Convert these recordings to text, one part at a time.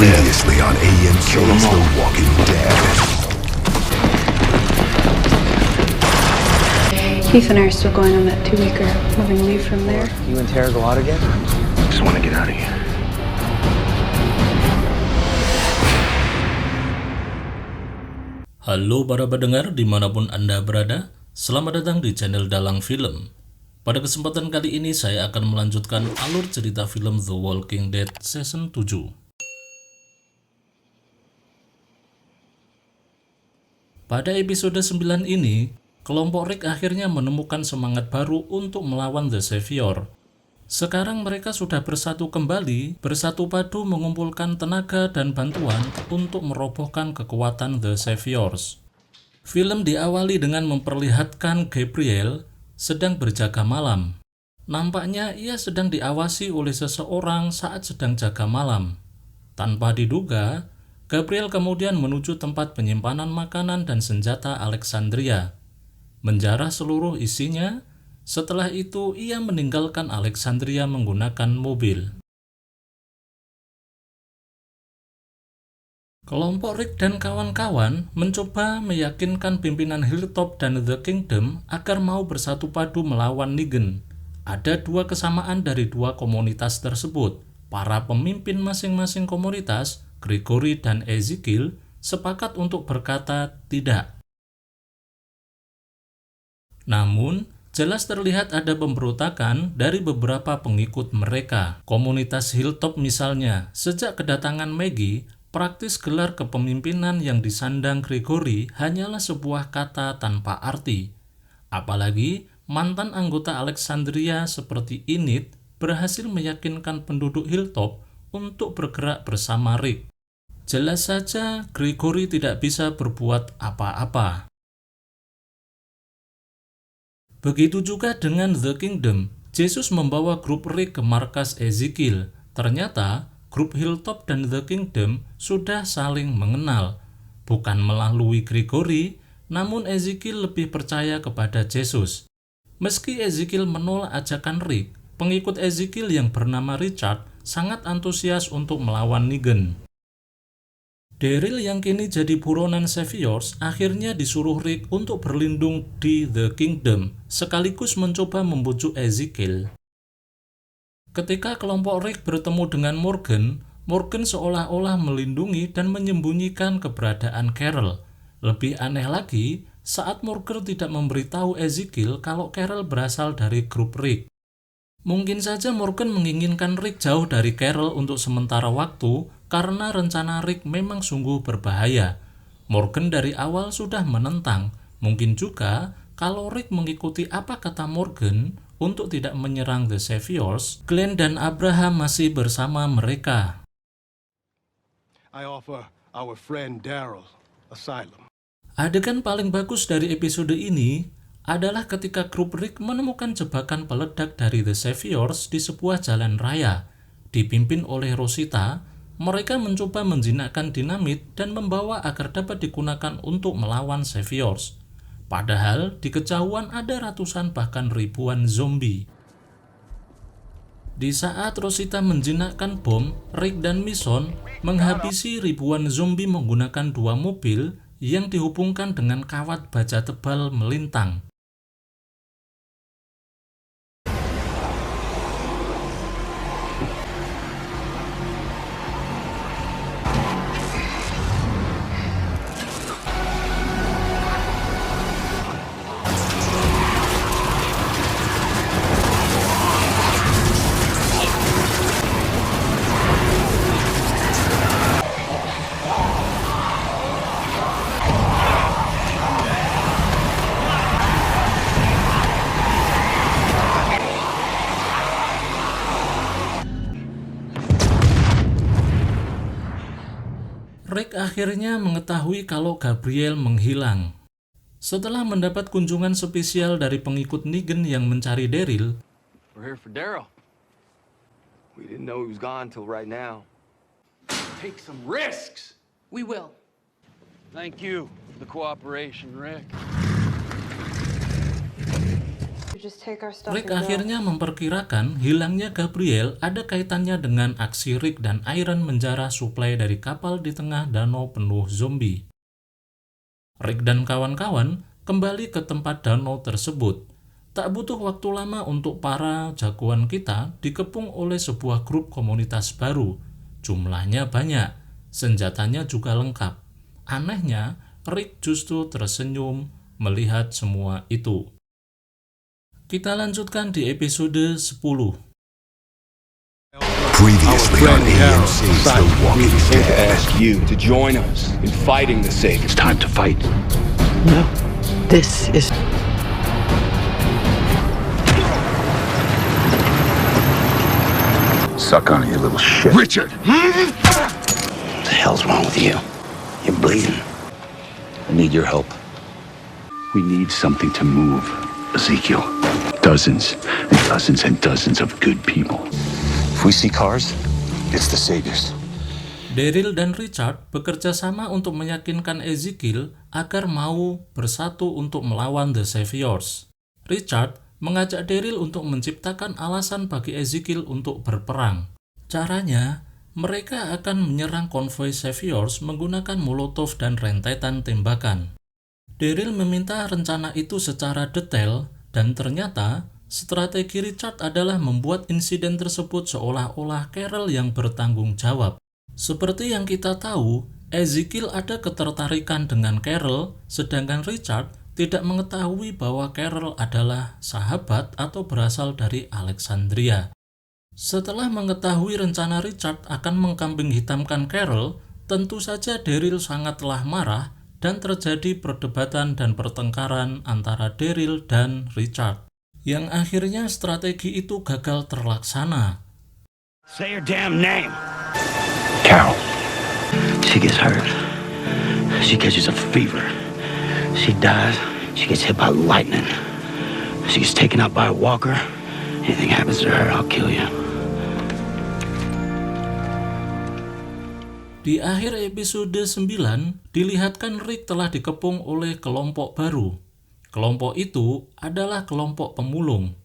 Previously on AMC's The Walking Dead. Keith and I are still going on that 2-weeker. We're going to leave from there. You interrogate a lot again? Just want to get out of here. Halo para pendengar dimanapun Anda berada, selamat datang di channel Dalang Film. Pada kesempatan kali ini saya akan melanjutkan alur cerita film The Walking Dead Season 7. Pada episode 9 ini, kelompok Rick akhirnya menemukan semangat baru untuk melawan The Savior. Sekarang mereka sudah bersatu kembali, bersatu padu mengumpulkan tenaga dan bantuan untuk merobohkan kekuatan The Saviors. Film diawali dengan memperlihatkan Gabriel sedang berjaga malam. Nampaknya ia sedang diawasi oleh seseorang saat sedang jaga malam. Tanpa diduga, Gabriel kemudian menuju tempat penyimpanan makanan dan senjata Alexandria, menjarah seluruh isinya. Setelah itu, ia meninggalkan Alexandria menggunakan mobil. Kelompok Rick dan kawan-kawan mencoba meyakinkan pimpinan Hilltop dan The Kingdom agar mau bersatu padu melawan Negan. Ada dua kesamaan dari dua komunitas tersebut. Para pemimpin masing-masing komunitas, Gregory dan Ezekiel, sepakat untuk berkata tidak. Namun, jelas terlihat ada pemberontakan dari beberapa pengikut mereka. Komunitas Hilltop misalnya, sejak kedatangan Maggie, praktis gelar kepemimpinan yang disandang Gregory hanyalah sebuah kata tanpa arti. Apalagi mantan anggota Alexandria seperti Enid berhasil meyakinkan penduduk Hilltop untuk bergerak bersama Rick. Jelas saja Gregory tidak bisa berbuat apa-apa. Begitu juga dengan The Kingdom. Jesus membawa grup Rick ke markas Ezekiel. Ternyata grup Hilltop dan The Kingdom sudah saling mengenal. Bukan melalui Gregory, namun Ezekiel lebih percaya kepada Jesus. Meski Ezekiel menolak ajakan Rick, pengikut Ezekiel yang bernama Richard sangat antusias untuk melawan Negan. Daryl yang kini jadi buronan Saviors akhirnya disuruh Rick untuk berlindung di The Kingdom, sekaligus mencoba membujuk Ezekiel. Ketika kelompok Rick bertemu dengan Morgan, Morgan seolah-olah melindungi dan menyembunyikan keberadaan Carol. Lebih aneh lagi, saat Morgan tidak memberitahu Ezekiel kalau Carol berasal dari grup Rick. Mungkin saja Morgan menginginkan Rick jauh dari Carol untuk sementara waktu karena rencana Rick memang sungguh berbahaya. Morgan dari awal sudah menentang. Mungkin juga kalau Rick mengikuti apa kata Morgan untuk tidak menyerang The Saviors, Glenn dan Abraham masih bersama mereka. I offer our friend Daryl asylum. Adegan paling bagus dari episode ini adalah ketika grup Rick menemukan jebakan peledak dari The Saviors di sebuah jalan raya. Dipimpin oleh Rosita, mereka mencoba menjinakkan dinamit dan membawa agar dapat digunakan untuk melawan Saviors. Padahal di kejauhan ada ratusan bahkan ribuan zombie. Di saat Rosita menjinakkan bom, Rick dan Mason menghabisi ribuan zombie menggunakan dua mobil yang dihubungkan dengan kawat baja tebal melintang. Rick akhirnya mengetahui kalau Gabriel menghilang. Setelah mendapat kunjungan spesial dari pengikut Negan yang mencari Daryl, We're here for Daryl. We didn't know he was gone till right now. Take some risks. We will. Thank you for the cooperation, Rick. just take our stuff Rick and go. akhirnya memperkirakan hilangnya Gabriel ada kaitannya dengan aksi Rick dan Iron menjarah suplai dari kapal di tengah danau penuh zombie. Rick dan kawan-kawan kembali ke tempat danau tersebut. Tak butuh waktu lama untuk para jagoan kita dikepung oleh sebuah grup komunitas baru. Jumlahnya banyak, senjatanya juga lengkap. Anehnya, Rick justru tersenyum melihat semua itu. Kita lanjutkan di episode 10. Previously on AMC's The Walking To Dead. ask you to join us in fighting the Savior. It's time to fight. No. This is Suck on it, you little shit. Richard! What the hell's wrong with you? You're bleeding. I need your help. We need something to move, Ezekiel. Dozens and dozens and dozens of good people. If we see cars, it's the Saviors. Daryl dan Richard bekerja sama untuk meyakinkan Ezekiel agar mau bersatu untuk melawan The Saviors. Richard mengajak Daryl untuk menciptakan alasan bagi Ezekiel untuk berperang. Caranya, mereka akan menyerang konvoi Saviors menggunakan molotov dan rentetan tembakan. Daryl meminta rencana itu secara detail dan ternyata strategi Richard adalah membuat insiden tersebut seolah-olah Carol yang bertanggung jawab. Seperti yang kita tahu, Ezekiel ada ketertarikan dengan Carol, sedangkan Richard tidak mengetahui bahwa Carol adalah sahabat atau berasal dari Alexandria. Setelah mengetahui rencana Richard akan mengkambing hitamkan Carol, tentu saja Daryl sangatlah marah dan terjadi perdebatan dan pertengkaran antara Daryl dan Richard, yang akhirnya strategi itu gagal terlaksana. Say her damn name. Carol. She gets hurt. She catches a fever. She dies. She gets hit by lightning. She gets taken out by a walker. Anything happens to her, I'll kill you. Di akhir episode 9, dilihatkan Rick telah dikepung oleh kelompok baru. Kelompok itu adalah kelompok pemulung.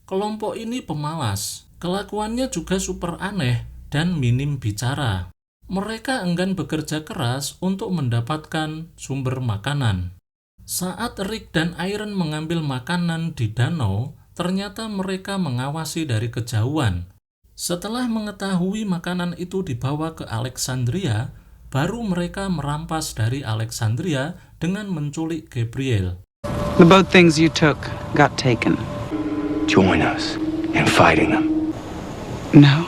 Kelompok ini pemalas, kelakuannya juga super aneh dan minim bicara. Mereka enggan bekerja keras untuk mendapatkan sumber makanan. Saat Rick dan Iron mengambil makanan di danau, ternyata mereka mengawasi dari kejauhan. Setelah mengetahui makanan itu dibawa ke Alexandria, baru mereka merampas dari Alexandria dengan menculik Gabriel. the boat things you took got taken. Join us in fighting them. No.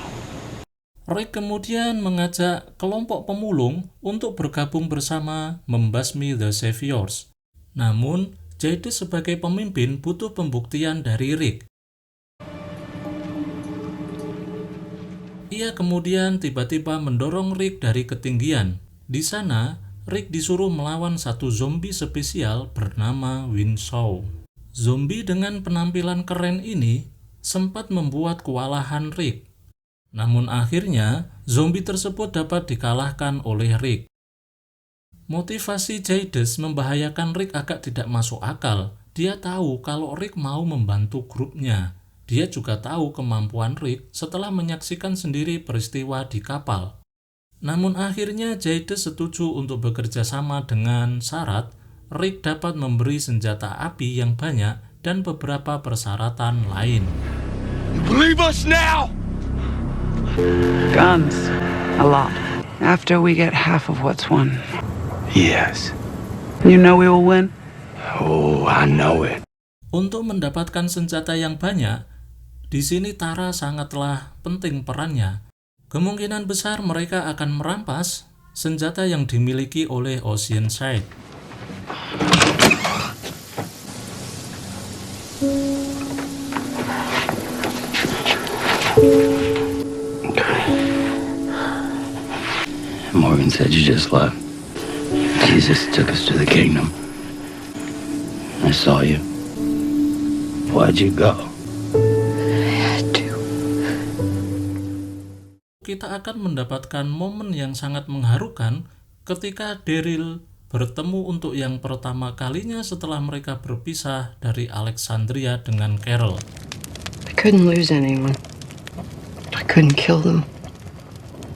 Rick kemudian mengajak kelompok pemulung untuk bergabung bersama membasmi The Saviors. Namun, Jade sebagai pemimpin butuh pembuktian dari Rick. Ia kemudian tiba-tiba mendorong Rick dari ketinggian. Di sana, Rick disuruh melawan satu zombie spesial bernama Winshaw. Zombie dengan penampilan keren ini sempat membuat kewalahan Rick. Namun akhirnya, zombie tersebut dapat dikalahkan oleh Rick. Motivasi Jades membahayakan Rick agak tidak masuk akal. Dia tahu kalau Rick mau membantu grupnya. Dia juga tahu kemampuan Rick setelah menyaksikan sendiri peristiwa di kapal. Namun akhirnya Jades setuju untuk bekerja sama dengan syarat Rick dapat memberi senjata api yang banyak dan beberapa persyaratan lain. You believe us now? Guns. A lot. After we get half of what's won. Yes. You know we will win? Oh, I know it. Untuk mendapatkan senjata yang banyak, di sini Tara sangatlah penting perannya. Kemungkinan besar mereka akan merampas senjata yang dimiliki oleh Oceanside. Morgan said you just left. Jesus took us to the kingdom. I saw you. Why'd you go? Kita akan mendapatkan momen yang sangat mengharukan ketika Daryl bertemu untuk yang pertama kalinya setelah mereka berpisah dari Alexandria dengan Carol. I couldn't lose anyone. I couldn't kill them.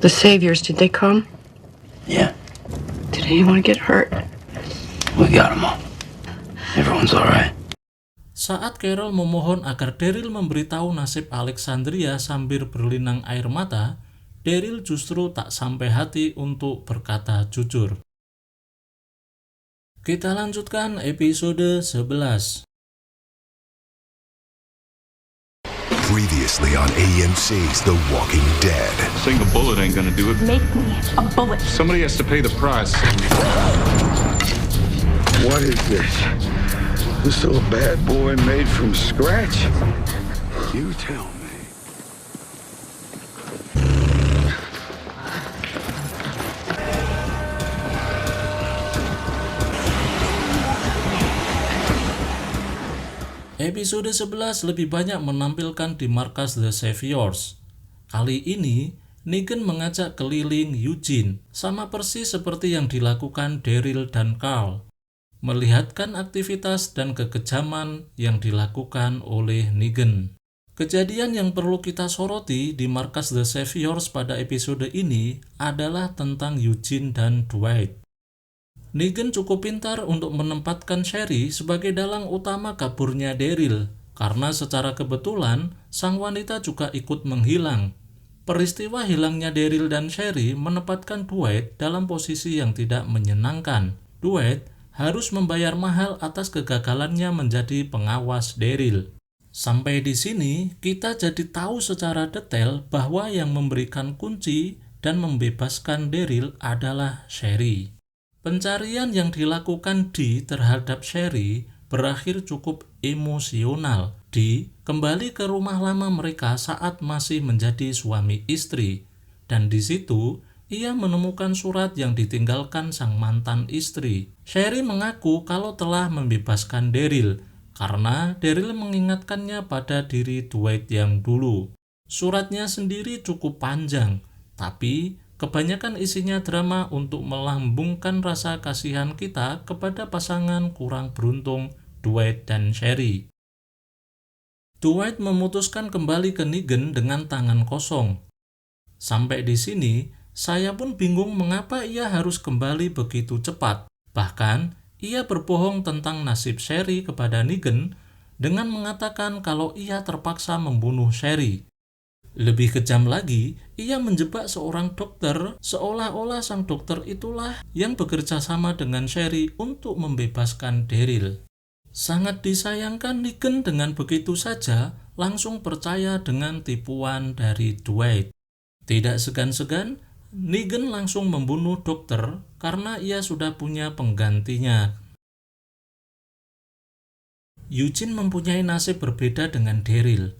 The saviors, did they come? Yeah, Did anyone get hurt? we got them all. Everyone's all right. Saat Carol memohon agar Daryl memberitahu nasib Alexandria sambil berlinang air mata, Daryl justru tak sampai hati untuk berkata jujur. Kita lanjutkan episode 11. Previously on AMC's The Walking Dead. Single bullet ain't gonna do it. Make me a bullet. Somebody has to pay the price. What is this? This little bad boy made from scratch? You tell me. Episode 11 lebih banyak menampilkan di markas The Saviors. Kali ini, Negan mengajak keliling Eugene, sama persis seperti yang dilakukan Daryl dan Carl, melihatkan aktivitas dan kekejaman yang dilakukan oleh Negan. Kejadian yang perlu kita soroti di markas The Saviors pada episode ini adalah tentang Eugene dan Dwight. Negan cukup pintar untuk menempatkan Sherry sebagai dalang utama kaburnya Daryl, karena secara kebetulan sang wanita juga ikut menghilang. Peristiwa hilangnya Daryl dan Sherry menempatkan Dwight dalam posisi yang tidak menyenangkan. Dwight harus membayar mahal atas kegagalannya menjadi pengawas Daryl. Sampai di sini, kita jadi tahu secara detail bahwa yang memberikan kunci dan membebaskan Daryl adalah Sherry. Pencarian yang dilakukan Dee terhadap Sherry berakhir cukup emosional. Dee kembali ke rumah lama mereka saat masih menjadi suami istri, dan di situ ia menemukan surat yang ditinggalkan sang mantan istri. Sherry mengaku kalau telah membebaskan Daryl karena Daryl mengingatkannya pada diri Dwight yang dulu. Suratnya sendiri cukup panjang, tapi kebanyakan isinya drama untuk melambungkan rasa kasihan kita kepada pasangan kurang beruntung Dwight dan Sherry. Dwight memutuskan kembali ke Negan dengan tangan kosong. Sampai di sini, saya pun bingung mengapa ia harus kembali begitu cepat. Bahkan, ia berbohong tentang nasib Sherry kepada Negan dengan mengatakan kalau ia terpaksa membunuh Sherry. Lebih kejam lagi, ia menjebak seorang dokter seolah-olah sang dokter itulah yang bekerja sama dengan Sherry untuk membebaskan Daryl. Sangat disayangkan Negan dengan begitu saja langsung percaya dengan tipuan dari Dwight. Tidak segan-segan, Negan langsung membunuh dokter karena ia sudah punya penggantinya. Eugene mempunyai nasib berbeda dengan Daryl.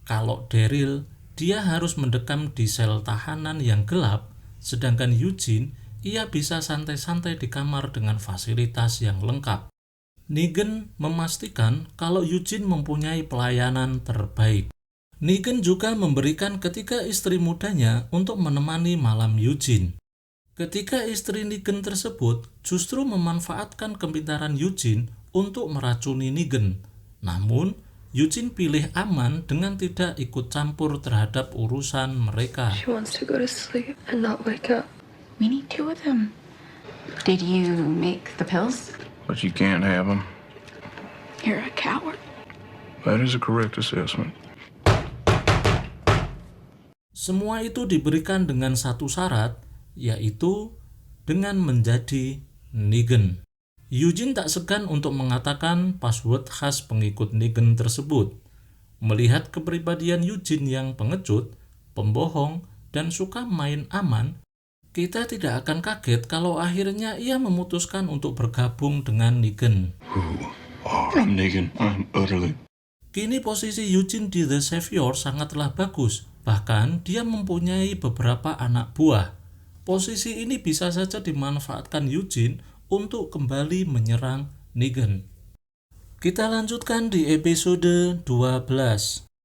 Kalau Daryl, dia harus mendekam di sel tahanan yang gelap, sedangkan Eugene, ia bisa santai-santai di kamar dengan fasilitas yang lengkap. Negan memastikan kalau Eugene mempunyai pelayanan terbaik. Negan juga memberikan ketiga istri mudanya untuk menemani malam Eugene. Ketiga istri Negan tersebut justru memanfaatkan kepintaran Eugene untuk meracuni Negan. Namun, Eugene pilih aman dengan tidak ikut campur terhadap urusan mereka. She wants to go to sleep and not wake up. We need 2 of them. Did you make the pills? But you can't have them. You're a coward. That is a correct assessment. Semua itu diberikan dengan satu syarat, yaitu dengan menjadi Negan. Eugene tak segan untuk mengatakan password khas pengikut Negan tersebut. Melihat kepribadian Eugene yang pengecut, pembohong, dan suka main aman, kita tidak akan kaget kalau akhirnya ia memutuskan untuk bergabung dengan Negan. I'm Negan. I'm utterly. Kini posisi Eugene di The Savior sangatlah bagus, bahkan dia mempunyai beberapa anak buah. Posisi ini bisa saja dimanfaatkan Eugene untuk kembali menyerang Negan. Kita lanjutkan di episode 12.